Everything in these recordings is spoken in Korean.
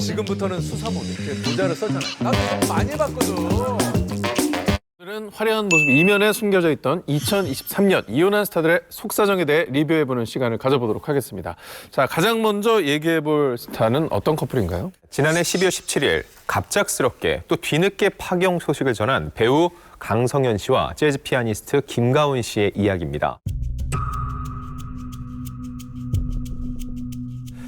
지금부터는 수사 모드. 모자를 썼잖아. 나도 좀 많이 봤거든. 오늘은 화려한 모습 이면에 숨겨져 있던 2023년 이혼한 스타들의 속사정에 대해 리뷰해보는 시간을 가져보도록 하겠습니다. 자, 가장 먼저 얘기해볼 스타는 어떤 커플인가요? 지난해 12월 17일 갑작스럽게 또 뒤늦게 파경 소식을 전한 배우 강성현 씨와 재즈 피아니스트 김가훈 씨의 이야기입니다.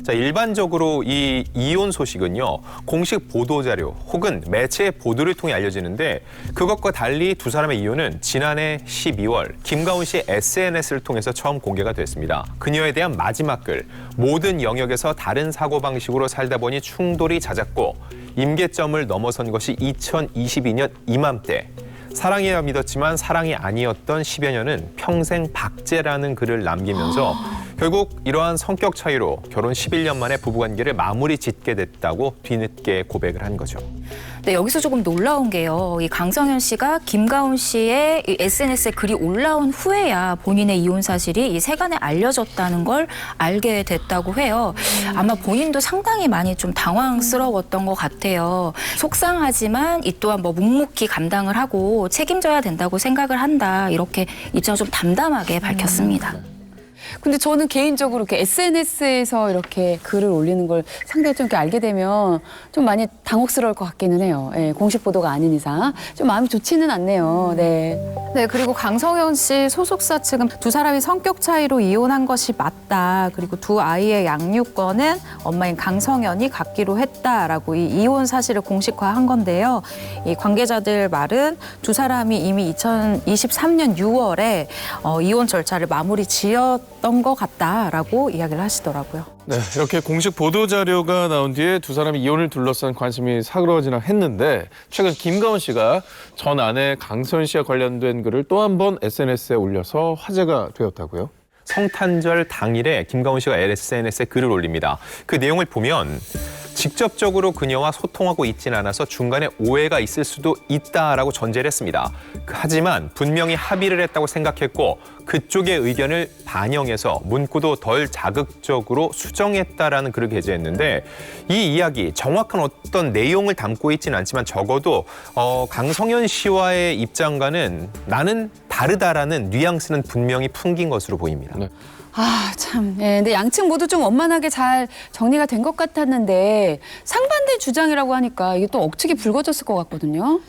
자, 일반적으로 이 이혼 소식은요, 공식 보도자료 혹은 매체의 보도를 통해 알려지는데 그것과 달리 두 사람의 이혼은 지난해 12월 김가훈 씨의 SNS를 통해서 처음 공개가 됐습니다. 그녀에 대한 마지막 글, 모든 영역에서 다른 사고방식으로 살다 보니 충돌이 잦았고 임계점을 넘어선 것이 2022년 이맘때 사랑이야 믿었지만 사랑이 아니었던 10여 년은 평생 박제라는 글을 남기면서 결국 이러한 성격 차이로 결혼 11년 만에 부부관계를 마무리 짓게 됐다고 뒤늦게 고백을 한 거죠. 네, 여기서 조금 놀라운 게요. 이 강성현 씨가 김가훈 씨의 이 SNS에 글이 올라온 후에야 본인의 이혼 사실이 이 세간에 알려졌다는 걸 알게 됐다고 해요. 아마 본인도 상당히 많이 좀 당황스러웠던 것 같아요. 속상하지만 이 또한 뭐 묵묵히 감당을 하고 책임져야 된다고 생각을 한다. 이렇게 입장을 좀 담담하게 밝혔습니다. 근데 저는 개인적으로 이렇게 SNS에서 이렇게 글을 올리는 걸 상당히 좀 이렇게 알게 되면 좀 많이 당혹스러울 것 같기는 해요. 예, 공식 보도가 아닌 이상. 좀 마음이 좋지는 않네요. 네. 네, 그리고 강성현 씨 소속사 측은 두 사람이 성격 차이로 이혼한 것이 맞다. 그리고 두 아이의 양육권은 엄마인 강성현이 갖기로 했다라고 이 이혼 사실을 공식화한 건데요. 이 관계자들 말은 두 사람이 이미 2023년 6월에 이혼 절차를 마무리 지었던 것 같다라고 이야기를 하시더라고요. 네, 이렇게 공식 보도 자료가 나온 뒤에 두 사람이 이혼을 둘러싼 관심이 사그러지나 했는데 최근 김가훈 씨가 전 아내 강선 씨와 관련된 글을 또 한 번 SNS에 올려서 화제가 되었다고요? 성탄절 당일에 김가훈 씨가 SNS에 글을 올립니다. 그 내용을 보면 직접적으로 그녀와 소통하고 있진 않아서 중간에 오해가 있을 수도 있다라고 전제를 했습니다. 하지만 분명히 합의를 했다고 생각했고 그쪽의 의견을 반영해서 문구도 덜 자극적으로 수정했다라는 글을 게재했는데 이 이야기 정확한 어떤 내용을 담고 있지는 않지만 적어도 강성현 씨와의 입장과는 나는 다르다라는 뉘앙스는 분명히 풍긴 것으로 보입니다. 네. 아, 참. 예, 근데 양측 모두 좀 원만하게 잘 정리가 된 것 같았는데 상반된 주장이라고 하니까 이게 또 억측이 불거졌을 것 같거든요.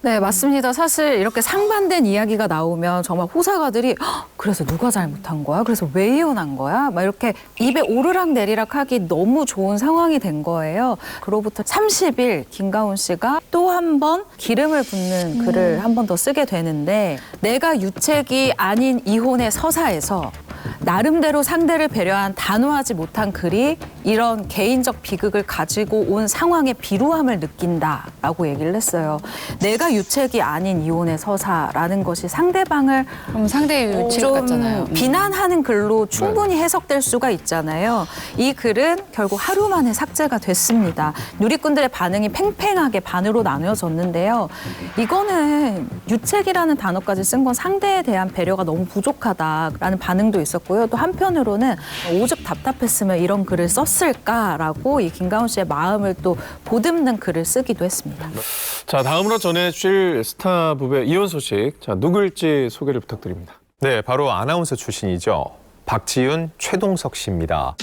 네, 맞습니다. 사실 이렇게 상반된 이야기가 나오면 정말 호사가들이 그래서 누가 잘못한 거야? 그래서 왜 이혼한 거야? 막 이렇게 입에 오르락 내리락 하기 너무 좋은 상황이 된 거예요. 그로부터 30일 김가훈 씨가 또 한 번 기름을 붓는 글을 한 번 더 쓰게 되는데 내가 유책이 아닌 이혼의 서사에서 나름대로 상대를 배려한 단호하지 못한 글이 이런 개인적 비극을 가지고 온 상황의 비루함을 느낀다라고 얘기를 했어요. 내가 유책이 아닌 이혼의 서사라는 것이 상대방을 그럼 상대의 유책 좀 같잖아요. 비난하는 글로 충분히 해석될 수가 있잖아요. 이 글은 결국 하루 만에 삭제가 됐습니다. 누리꾼들의 반응이 팽팽하게 반으로 나뉘어졌는데요. 이거는 유책이라는 단어까지 쓴 건 상대에 대한 배려가 너무 부족하다라는 반응도 있었고요. 또 한편으로는 오죽 답답했으면 이런 글을 썼을까라고 이 김가훈 씨의 마음을 또 보듬는 글을 쓰기도 했습니다. 자, 다음으로 전해주실 스타 부부의 이혼 소식. 자, 누구일지 소개를 부탁드립니다. 네, 바로 아나운서 출신이죠. 박지윤, 최동석 씨입니다.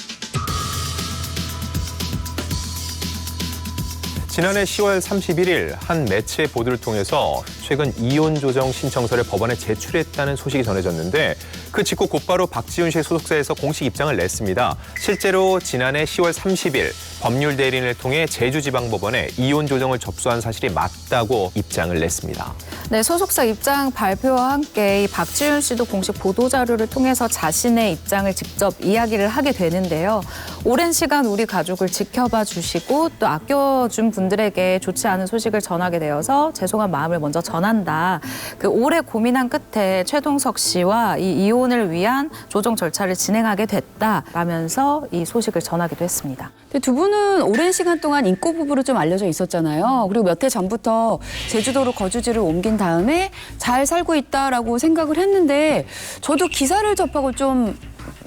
지난해 10월 31일 한 매체 보도를 통해서 최근 이혼 조정 신청서를 법원에 제출했다는 소식이 전해졌는데 그 직후 곧바로 박지윤 씨의 소속사에서 공식 입장을 냈습니다. 실제로 지난해 10월 30일 법률 대리인을 통해 제주지방법원에 이혼 조정을 접수한 사실이 맞다고 입장을 냈습니다. 네, 소속사 입장 발표와 함께 이 박지윤 씨도 공식 보도자료를 통해서 자신의 입장을 직접 이야기를 하게 되는데요. 오랜 시간 우리 가족을 지켜봐 주시고 또 아껴준 분들에게 좋지 않은 소식을 전하게 되어서 죄송한 마음을 먼저 전한다. 그 오래 고민한 끝에 최동석 씨와 이 이혼을 위한 조정 절차를 진행하게 됐다라면서 이 소식을 전하기도 했습니다. 근데 두 분은 오랜 시간 동안 인꼬 부부로 좀 알려져 있었잖아요. 그리고 몇 해 전부터 제주도로 거주지를 옮긴 다음에 잘 살고 있다라고 생각을 했는데 저도 기사를 접하고 좀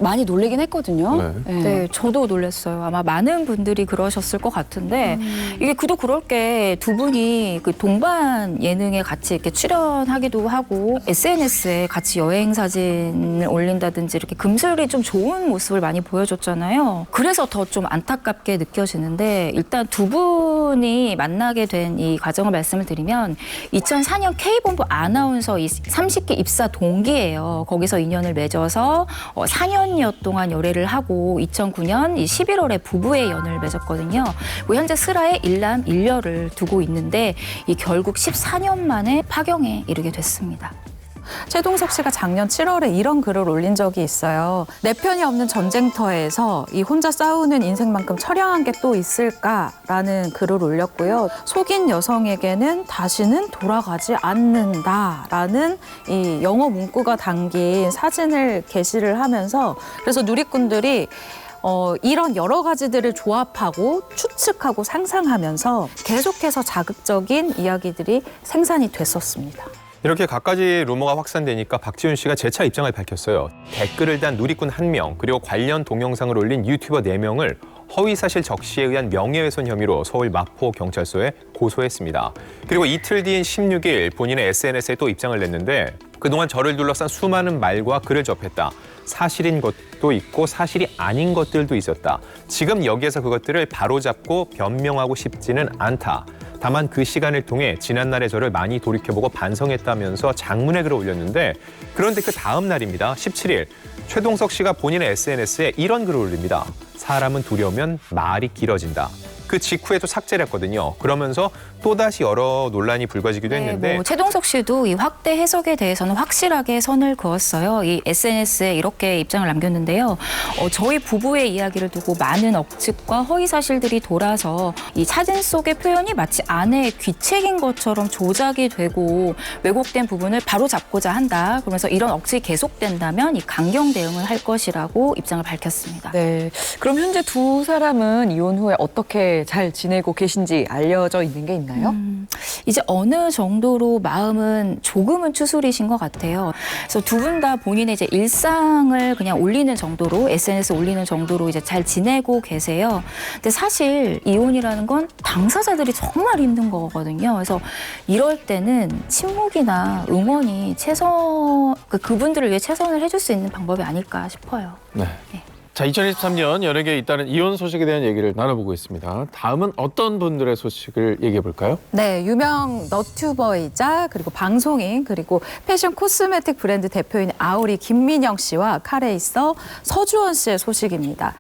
많이 놀래긴 했거든요. 네. 네, 저도 놀랐어요. 아마 많은 분들이 그러셨을 것 같은데 이게 그도 그럴 게 두 분이 그 동반 예능에 같이 이렇게 출연하기도 하고 SNS에 같이 여행 사진을 올린다든지 이렇게 금슬이 좀 좋은 모습을 많이 보여줬잖아요. 그래서 더 좀 안타깝게 느껴지는데 일단 두 분이 만나게 된 이 과정을 말씀을 드리면 2004년 K본부 아나운서 30기 입사 동기예요. 거기서 인연을 맺어서 4년여 동안 열애를 하고 2009년 11월에 부부의 연을 맺었거든요. 그리고 현재 슬하에 일남 일녀를 두고 있는데 이 결국 14년 만에 파경에 이르게 됐습니다. 최동석 씨가 작년 7월에 이런 글을 올린 적이 있어요. 내 편이 없는 전쟁터에서 이 혼자 싸우는 인생만큼 처량한 게 또 있을까라는 글을 올렸고요. 속인 여성에게는 다시는 돌아가지 않는다라는 이 영어 문구가 담긴 사진을 게시를 하면서 그래서 누리꾼들이 이런 여러 가지들을 조합하고 추측하고 상상하면서 계속해서 자극적인 이야기들이 생산이 됐었습니다. 이렇게 갖가지 루머가 확산되니까 박지훈 씨가 재차 입장을 밝혔어요. 댓글을 단 누리꾼 1명, 그리고 관련 동영상을 올린 유튜버 4명을 허위사실 적시에 의한 명예훼손 혐의로 서울 마포경찰서에 고소했습니다. 그리고 이틀 뒤인 16일 본인의 SNS에 또 입장을 냈는데 그동안 저를 둘러싼 수많은 말과 글을 접했다. 사실인 것도 있고 사실이 아닌 것들도 있었다. 지금 여기에서 그것들을 바로잡고 변명하고 싶지는 않다. 다만 그 시간을 통해 지난날의 저를 많이 돌이켜보고 반성했다면서 장문의 글을 올렸는데 그런데 그 다음 날입니다. 17일 최동석 씨가 본인의 SNS에 이런 글을 올립니다. 사람은 두려우면 말이 길어진다. 그 직후에도 삭제를 했거든요. 그러면서 또다시 여러 논란이 불거지기도 했는데 뭐 최동석 씨도 이 확대 해석에 대해서는 확실하게 선을 그었어요. 이 SNS에 이렇게 입장을 남겼는데요. 저희 부부의 이야기를 두고 많은 억측과 허위 사실들이 돌아서 이 사진 속의 표현이 마치 아내의 귀책인 것처럼 조작이 되고 왜곡된 부분을 바로잡고자 한다. 그러면서 이런 억측이 계속된다면 이 강경 대응을 할 것이라고 입장을 밝혔습니다. 네. 그럼 현재 두 사람은 이혼 후에 어떻게 잘 지내고 계신지 알려져 있는 게 있나요? 이제 어느 정도로 마음은 조금은 추스리신 것 같아요. 그래서 두 분 다 본인의 이제 일상을 그냥 올리는 정도로 SNS 올리는 정도로 이제 잘 지내고 계세요. 근데 사실 이혼이라는 건 당사자들이 정말 힘든 거거든요. 그래서 이럴 때는 침묵이나 응원이 그분들을 위해 최선을 해줄 수 있는 방법이 아닐까 싶어요. 네. 자, 2023년 연예계에 잇따른 이혼 소식에 대한 얘기를 나눠보고 있습니다. 다음은 어떤 분들의 소식을 얘기해 볼까요? 네, 유명 너튜버이자 그리고 방송인 그리고 패션 코스메틱 브랜드 대표인 아우리 김민영 씨와 카레이서 서주원 씨의 소식입니다.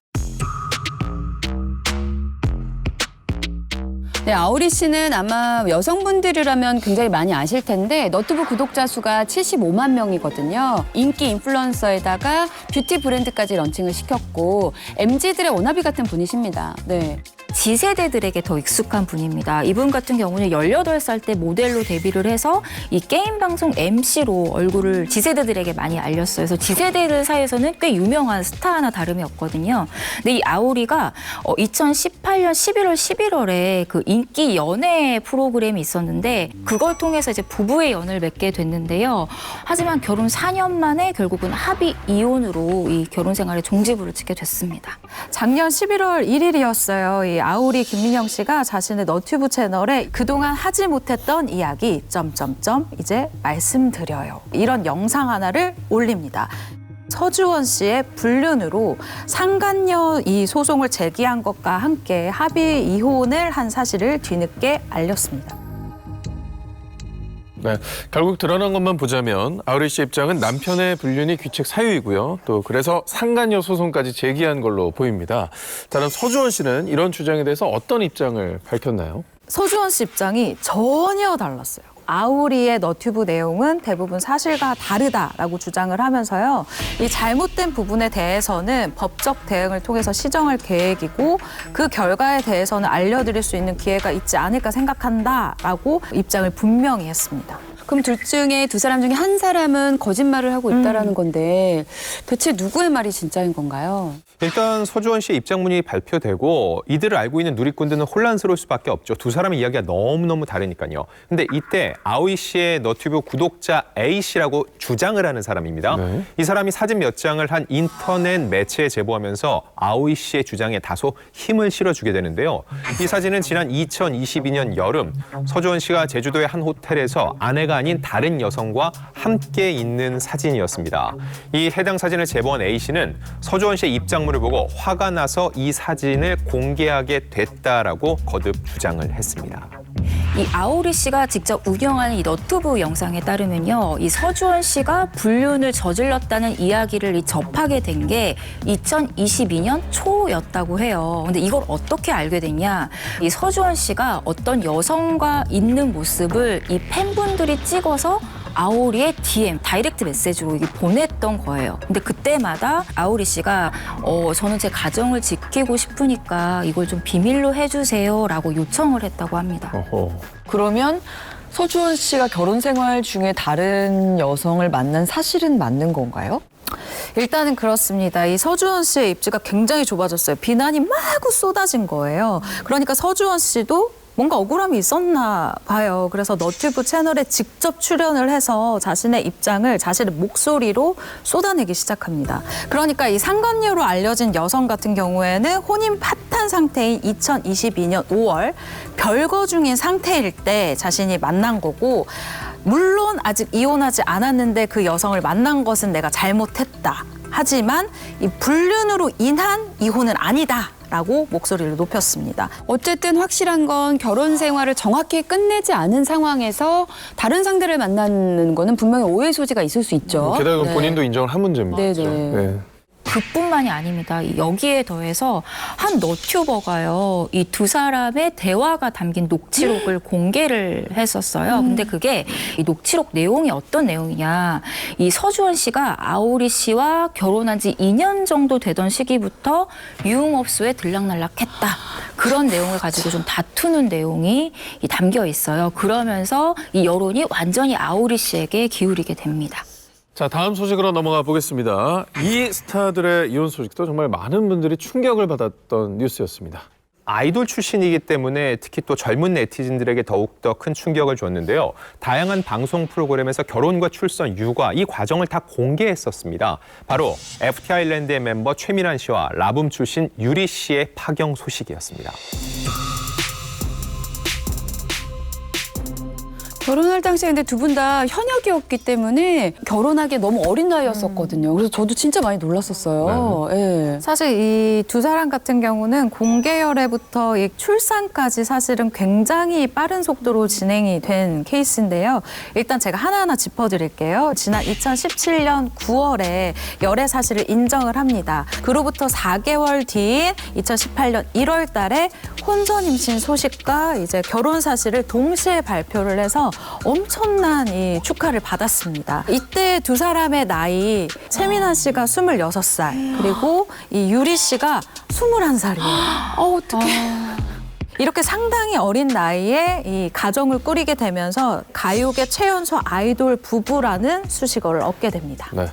네, 아우리 씨는 아마 여성분들이라면 굉장히 많이 아실 텐데 너튜브 구독자 수가 75만 명이거든요. 인기 인플루언서에다가 뷰티 브랜드까지 런칭을 시켰고 MZ들의 워너비 같은 분이십니다. 네. 지세대들에게 더 익숙한 분입니다. 이분 같은 경우는 18살 때 모델로 데뷔를 해서 이 게임 방송 MC로 얼굴을 지세대들에게 많이 알렸어요. 그래서 지세대들 사이에서는 꽤 유명한 스타 하나 다름이 없거든요. 근데 이 아우리가 2018년 11월 11월에 그 인기 연애 프로그램이 있었는데 그걸 통해서 이제 부부의 연을 맺게 됐는데요. 하지만 결혼 4년 만에 결국은 합의 이혼으로 이 결혼 생활의 종지부를 찍게 됐습니다. 작년 11월 1일이었어요. 이 아우리 김민영 씨가 자신의 너튜브 채널에 그동안 하지 못했던 이야기 이제 말씀드려요. 이런 영상 하나를 올립니다. 서주원 씨의 불륜으로 상간녀 이 소송을 제기한 것과 함께 합의 이혼을 한 사실을 뒤늦게 알렸습니다. 네, 결국 드러난 것만 보자면 아우리 씨 입장은 남편의 불륜이 귀책 사유이고요. 또 그래서 상간녀 소송까지 제기한 걸로 보입니다. 다른 서주원 씨는 이런 주장에 대해서 어떤 입장을 밝혔나요? 서주원 씨 입장이 전혀 달랐어요. 아우리의 너튜브 내용은 대부분 사실과 다르다라고 주장을 하면서요. 이 잘못된 부분에 대해서는 법적 대응을 통해서 시정할 계획이고 그 결과에 대해서는 알려드릴 수 있는 기회가 있지 않을까 생각한다라고 입장을 분명히 했습니다. 그럼 둘 중에 두 사람 중에 한 사람은 거짓말을 하고 있다라는 건데 대체 누구의 말이 진짜인 건가요? 일단 서주원 씨의 입장문이 발표되고 이들을 알고 있는 누리꾼들은 혼란스러울 수밖에 없죠. 두 사람의 이야기가 너무너무 다르니까요. 근데 이때 아오이 씨의 너튜브 구독자 A 씨라고 주장을 하는 사람입니다. 네. 이 사람이 사진 몇 장을 한 인터넷 매체에 제보하면서 아오이 씨의 주장에 다소 힘을 실어주게 되는데요. 이 사진은 지난 2022년 여름 서주원 씨가 제주도의 한 호텔에서 아내가 아닌 다른 여성과 함께 있는 사진이었습니다. 이 해당 사진을 제보한 A 씨는 서주원 씨의 입장문을 보고 화가 나서 이 사진을 공개하게 됐다라고 거듭 주장을 했습니다. 이 아오리 씨가 직접 운영하는 이 너튜브 영상에 따르면요, 이 서주원 씨가 불륜을 저질렀다는 이야기를 접하게 된 게 2022년 초였다고 해요. 근데 이걸 어떻게 알게 됐냐? 이 서주원 씨가 어떤 여성과 있는 모습을 이 팬분들이 찍어서 아오리의 DM, 다이렉트 메시지로 이게 보냈던 거예요. 근데 그때마다 아오리 씨가 저는 제 가정을 지키고 싶으니까 이걸 좀 비밀로 해주세요라고 요청을 했다고 합니다. 어허. 그러면 서주원 씨가 결혼 생활 중에 다른 여성을 만난 사실은 맞는 건가요? 일단은 그렇습니다. 이 서주원 씨의 입지가 굉장히 좁아졌어요. 비난이 마구 쏟아진 거예요. 그러니까 서주원 씨도 뭔가 억울함이 있었나 봐요. 그래서 너튜브 채널에 직접 출연을 해서 자신의 입장을 자신의 목소리로 쏟아내기 시작합니다. 그러니까 이 상간녀로 알려진 여성 같은 경우에는 혼인 파탄 상태인 2022년 5월 별거 중인 상태일 때 자신이 만난 거고, 물론 아직 이혼하지 않았는데 그 여성을 만난 것은 내가 잘못했다. 하지만 이 불륜으로 인한 이혼은 아니다. 라고 목소리를 높였습니다. 어쨌든 확실한 건 결혼 생활을 정확히 끝내지 않은 상황에서 다른 상대를 만나는 거는 분명히 오해 소지가 있을 수 있죠. 게다가 네. 본인도 인정을 한 문제입니다. 네네. 네. 그뿐만이 아닙니다. 여기에 더해서 한 너튜버가요, 이 두 사람의 대화가 담긴 녹취록을 공개를 했었어요. 근데 그게 이 녹취록 내용이 어떤 내용이냐. 이 서주원 씨가 아오리 씨와 결혼한 지 2년 정도 되던 시기부터 유흥업소에 들락날락했다. 그런 내용을 가지고 좀 다투는 내용이 담겨 있어요. 그러면서 이 여론이 완전히 아오리 씨에게 기울이게 됩니다. 자, 다음 소식으로 넘어가 보겠습니다. 이 스타들의 이혼 소식도 정말 많은 분들이 충격을 받았던 뉴스였습니다. 아이돌 출신이기 때문에 특히 또 젊은 네티즌들에게 더욱더 큰 충격을 줬는데요. 다양한 방송 프로그램에서 결혼과 출산, 육아 이 과정을 다 공개했었습니다. 바로 FT 아일랜드의 멤버 최민환 씨와 라붐 출신 유리 씨의 파경 소식이었습니다. 결혼할 당시에 근데 두 분 다 현역이었기 때문에 결혼하기에 너무 어린 나이였었거든요. 그래서 저도 진짜 많이 놀랐었어요. 예. 사실 이 두 사람 같은 경우는 공개 열애부터 이 출산까지 사실은 굉장히 빠른 속도로 진행이 된 케이스인데요. 일단 제가 하나하나 짚어드릴게요. 지난 2017년 9월에 열애 사실을 인정을 합니다. 그로부터 4개월 뒤인 2018년 1월 달에 혼전 임신 소식과 이제 결혼 사실을 동시에 발표를 해서 엄청난 이 축하를 받았습니다. 이때 두 사람의 나이, 최민환 씨가 26살, 그리고 이 유리 씨가 21살이에요. 어떡해. 이렇게 상당히 어린 나이에 이 가정을 꾸리게 되면서 가요계 최연소 아이돌 부부라는 수식어를 얻게 됩니다. 네.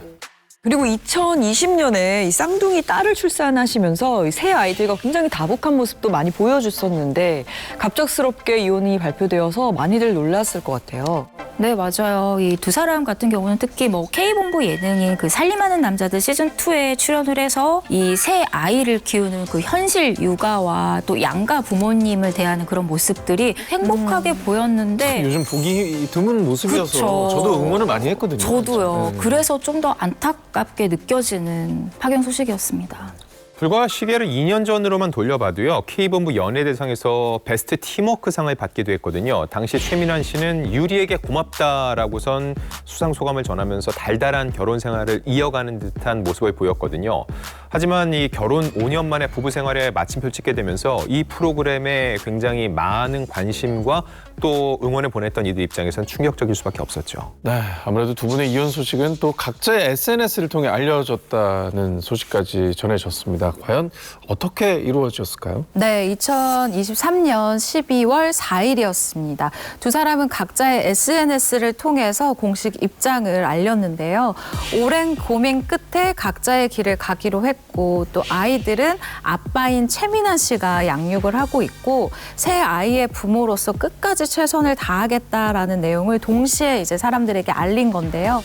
그리고 2020년에 이 쌍둥이 딸을 출산하시면서 이 새 아이들과 굉장히 다복한 모습도 많이 보여줬었는데 갑작스럽게 이혼이 발표되어서 많이들 놀랐을 것 같아요. 네, 맞아요. 이 두 사람 같은 경우는 특히 뭐 K본부 예능인 그 살림하는 남자들 시즌2에 출연을 해서 이 새 아이를 키우는 그 현실 육아와 또 양가 부모님을 대하는 그런 모습들이 행복하게 보였는데 요즘 보기 드문 모습이어서 그쵸. 저도 응원을 많이 했거든요. 저도요. 네. 그래서 좀 더 안타깝게 느껴지는 파경 소식이었습니다. 불과 시계를 2년 전으로만 돌려봐도요. K본부 연예대상에서 베스트 팀워크상을 받기도 했거든요. 당시 최민환 씨는 유리에게 고맙다라고선 수상 소감을 전하면서 달달한 결혼 생활을 이어가는 듯한 모습을 보였거든요. 하지만 이 결혼 5년 만에 부부 생활에 마침표를 찍게 되면서 이 프로그램에 굉장히 많은 관심과 또 응원을 보냈던 이들 입장에서는 충격적일 수밖에 없었죠. 네, 아무래도 두 분의 이혼 소식은 또 각자의 SNS를 통해 알려졌다는 소식까지 전해졌습니다. 했습니다. 과연 어떻게 이루어졌을까요? 네, 2023년 12월 4일이었습니다. 두 사람은 각자의 SNS를 통해서 공식 입장을 알렸는데요. 오랜 고민 끝에 각자의 길을 가기로 했고 또 아이들은 아빠인 최민아 씨가 양육을 하고 있고 새 아이의 부모로서 끝까지 최선을 다하겠다라는 내용을 동시에 이제 사람들에게 알린 건데요.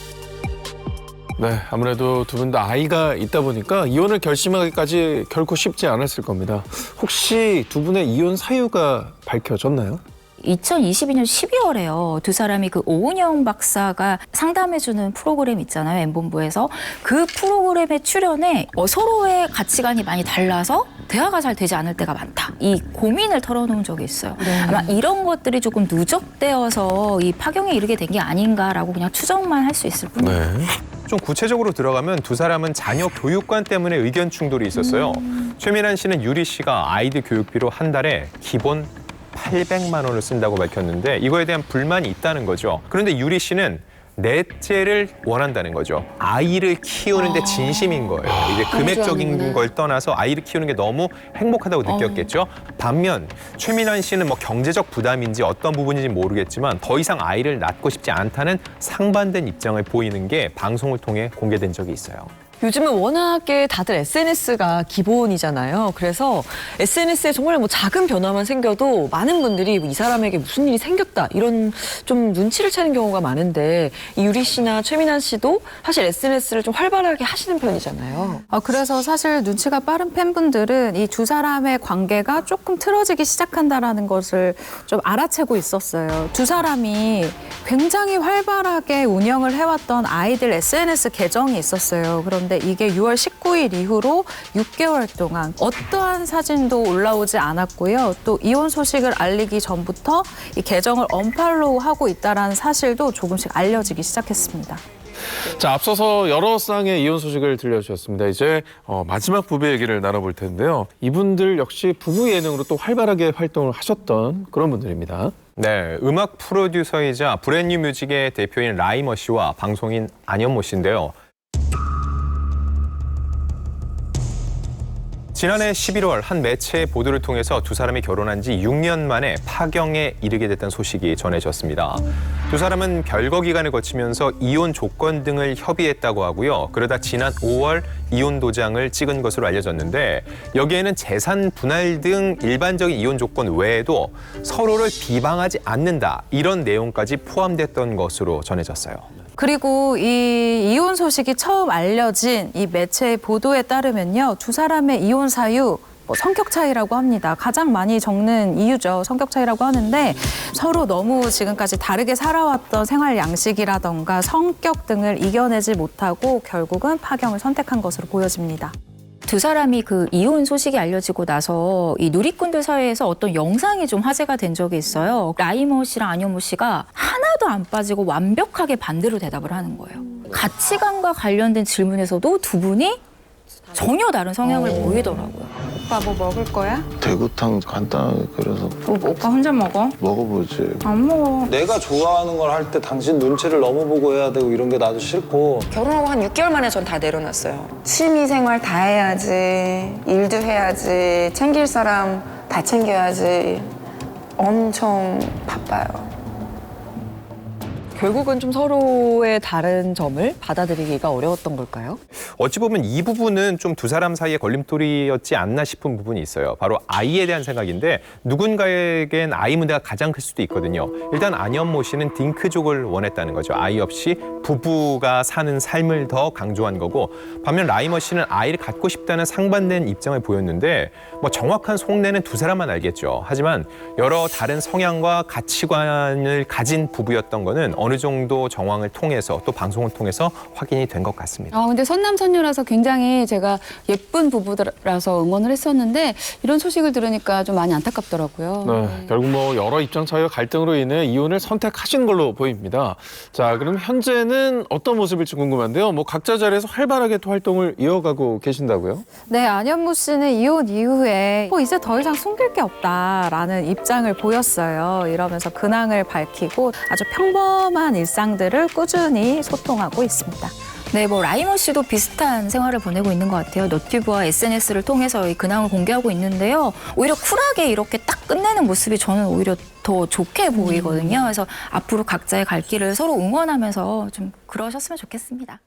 네, 아무래도 두 분 다 아이가 있다 보니까 이혼을 결심하기까지 결코 쉽지 않았을 겁니다. 혹시 두 분의 이혼 사유가 밝혀졌나요? 2022년 12월에요. 두 사람이 그 오은영 박사가 상담해주는 프로그램 있잖아요. M본부에서. 그 프로그램에 출연해 서로의 가치관이 많이 달라서 대화가 잘 되지 않을 때가 많다. 이 고민을 털어놓은 적이 있어요. 아마 이런 것들이 조금 누적되어서 이 파경에 이르게 된 게 아닌가라고 그냥 추정만 할 수 있을 뿐이에요. 네. 좀 구체적으로 들어가면 두 사람은 자녀 교육관 때문에 의견 충돌이 있었어요. 최민환 씨는 유리 씨가 아이들 교육비로 한 달에 기본 800만 원을 쓴다고 밝혔는데 이거에 대한 불만이 있다는 거죠. 그런데 유리 씨는 넷째를 원한다는 거죠. 아이를 키우는데 진심인 거예요. 이제 금액적인 걸 떠나서 아이를 키우는 게 너무 행복하다고 느꼈겠죠. 반면 최민환 씨는 뭐 경제적 부담인지 어떤 부분인지 모르겠지만 더 이상 아이를 낳고 싶지 않다는 상반된 입장을 보이는 게 방송을 통해 공개된 적이 있어요. 요즘은 워낙에 다들 SNS가 기본이잖아요. 그래서 SNS에 정말 뭐 작은 변화만 생겨도 많은 분들이 이 사람에게 무슨 일이 생겼다 이런 좀 눈치를 채는 경우가 많은데 이 유리 씨나 최민환 씨도 사실 SNS를 좀 활발하게 하시는 편이잖아요. 그래서 사실 눈치가 빠른 팬분들은 이 두 사람의 관계가 조금 틀어지기 시작한다라는 것을 좀 알아채고 있었어요. 두 사람이 굉장히 활발하게 운영을 해왔던 아이들 SNS 계정이 있었어요. 그런데 이게 6월 19일 이후로 6개월 동안 어떠한 사진도 올라오지 않았고요. 또 이혼 소식을 알리기 전부터 이 계정을 언팔로우하고 있다는 사실도 조금씩 알려지기 시작했습니다. 자, 앞서서 여러 쌍의 이혼 소식을 들려주셨습니다. 이제 마지막 부부 얘기를 나눠볼 텐데요. 이분들 역시 부부 예능으로 또 활발하게 활동을 하셨던 그런 분들입니다. 네, 음악 프로듀서이자 브랜뉴 뮤직의 대표인 라이머 씨와 방송인 안현모 씨인데요. 지난해 11월 한 매체의 보도를 통해서 두 사람이 결혼한 지 6년 만에 파경에 이르게 됐다는 소식이 전해졌습니다. 두 사람은 별거 기간을 거치면서 이혼 조건 등을 협의했다고 하고요. 그러다 지난 5월 이혼 도장을 찍은 것으로 알려졌는데 여기에는 재산 분할 등 일반적인 이혼 조건 외에도 서로를 비방하지 않는다 이런 내용까지 포함됐던 것으로 전해졌어요. 그리고 이 이혼 소식이 처음 알려진 이 매체의 보도에 따르면요. 두 사람의 이혼 사유 성격 차이라고 합니다. 가장 많이 적는 이유죠. 성격 차이라고 하는데 서로 너무 지금까지 다르게 살아왔던 생활 양식이라던가 성격 등을 이겨내지 못하고 결국은 파경을 선택한 것으로 보여집니다. 두 사람이 그 이혼 소식이 알려지고 나서 이 누리꾼들 사이에서 어떤 영상이 좀 화제가 된 적이 있어요. 라이머 씨랑 안현모 씨가 하나도 안 빠지고 완벽하게 반대로 대답을 하는 거예요. 가치관과 관련된 질문에서도 두 분이 전혀 다른 성향을 보이더라고요. 오빠 뭐 먹을 거야? 대구탕 간단하게 끓여서 오빠 혼자 먹어? 먹어보지. 안 먹어. 내가 좋아하는 걸 할 때 당신 눈치를 너무 보고 해야 되고 이런 게 나도 싫고. 결혼하고 한 6개월 만에 전 다 내려놨어요. 취미생활 다 해야지, 일도 해야지, 챙길 사람 다 챙겨야지. 엄청 바빠요. 결국은 좀 서로의 다른 점을 받아들이기가 어려웠던 걸까요? 어찌 보면 이 부분은 좀 두 사람 사이의 걸림돌이었지 않나 싶은 부분이 있어요. 바로 아이에 대한 생각인데 누군가에겐 아이 문제가 가장 클 수도 있거든요. 일단 안현모 씨는 딩크족을 원했다는 거죠. 아이 없이 부부가 사는 삶을 더 강조한 거고 반면 라이머 씨는 아이를 갖고 싶다는 상반된 입장을 보였는데 뭐 정확한 속내는 두 사람만 알겠죠. 하지만 여러 다른 성향과 가치관을 가진 부부였던 거는 어느 정도 정황을 통해서 또 방송을 통해서 확인이 된 것 같습니다. 근데 선남선녀라서 굉장히 제가 예쁜 부부라서 응원을 했었는데 이런 소식을 들으니까 좀 많이 안타깝더라고요. 네, 결국 뭐 여러 입장 차이와 갈등으로 인해 이혼을 선택하신 걸로 보입니다. 자, 그럼 현재는 어떤 모습일지 궁금한데요. 뭐 각자 자리에서 활발하게 또 활동을 이어가고 계신다고요? 네, 안현무 씨는 이혼 이후에 이제 더 이상 숨길 게 없다라는 입장을 보였어요. 이러면서 근황을 밝히고 아주 평범한 일상들을 꾸준히 소통하고 있습니다. 네, 뭐 라이머 씨도 비슷한 생활을 보내고 있는 것 같아요. 너튜브와 SNS를 통해서 이 근황을 공개하고 있는데요. 오히려 쿨하게 이렇게 딱 끝내는 모습이 저는 오히려 더 좋게 보이거든요. 그래서 앞으로 각자의 갈 길을 서로 응원하면서 좀 그러셨으면 좋겠습니다.